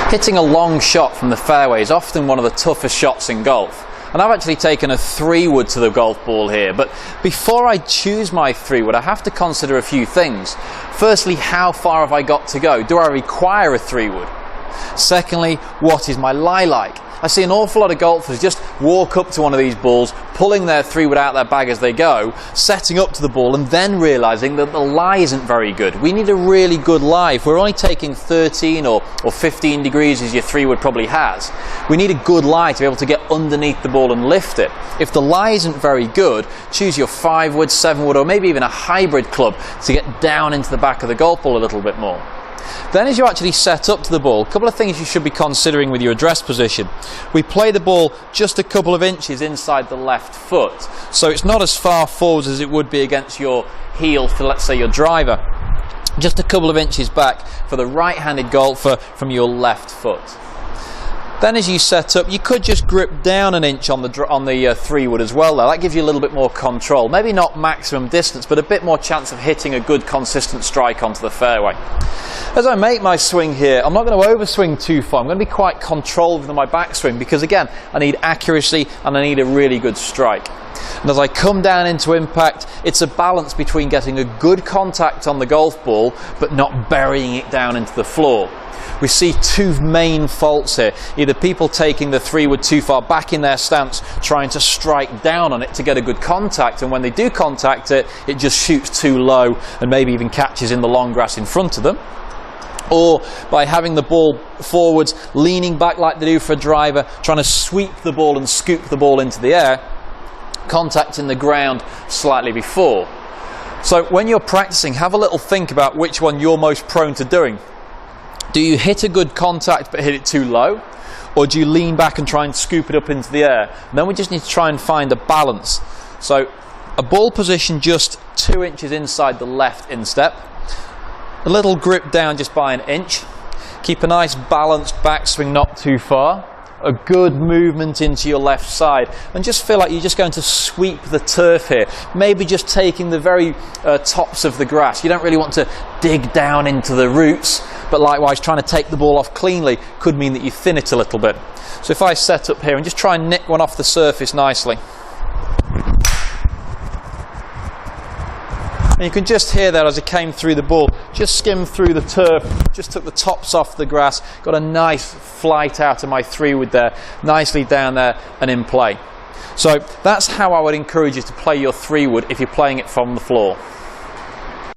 Hitting a long shot from the fairway is often one of the toughest shots in golf. And I've actually taken a 3-wood to the golf ball here, but before I choose my 3-wood I have to consider a few things. Firstly, how far have I got to go? Do I require a 3-wood? Secondly, what is my lie like? I see an awful lot of golfers just walk up to one of these balls, pulling their 3-wood out of their bag as they go, setting up to the ball and then realising that the lie isn't very good. We need a really good lie. If we're only taking 13 or 15 degrees as your 3-wood probably has, we need a good lie to be able to get underneath the ball and lift it. If the lie isn't very good, choose your 5-wood, 7-wood or maybe even a hybrid club to get down into the back of the golf ball a little bit more. Then as you actually set up to the ball, a couple of things you should be considering with your address position. We play the ball just a couple of inches inside the left foot, so it's not as far forwards as it would be against your heel for, let's say, your driver. Just a couple of inches back for the right-handed golfer from your left foot. Then as you set up, you could just grip down an inch on the 3-wood as well though. That gives you a little bit more control. Maybe not maximum distance, but a bit more chance of hitting a good consistent strike onto the fairway. As I make my swing here, I'm not going to overswing too far. I'm going to be quite controlled with my backswing because again, I need accuracy and I need a really good strike. And as I come down into impact, it's a balance between getting a good contact on the golf ball but not burying it down into the floor. We see two main faults here. Either people taking the 3-wood too far back in their stance, trying to strike down on it to get a good contact, and when they do contact it, it just shoots too low and maybe even catches in the long grass in front of them. Or by having the ball forwards, leaning back like they do for a driver, trying to sweep the ball and scoop the ball into the air, contacting the ground slightly before. So when you're practicing, have a little think about which one you're most prone to doing. Do you hit a good contact but hit it too low? Or do you lean back and try and scoop it up into the air? And then we just need to try and find a balance. So a ball position just 2 inches inside the left instep. A little grip down just by an inch. Keep a nice balanced backswing, not too far. A good movement into your left side and just feel like you're just going to sweep the turf here, maybe just taking the very tops of the grass. You don't really want to dig down into the roots, but likewise trying to take the ball off cleanly could mean that you thin it a little bit. So if I set up here and just try and nick one off the surface nicely, and you can just hear that as it came through the ball, just skimmed through the turf, just took the tops off the grass, got a nice flight out of my 3-wood there, nicely down there and in play. So that's how I would encourage you to play your 3-wood if you're playing it from the floor.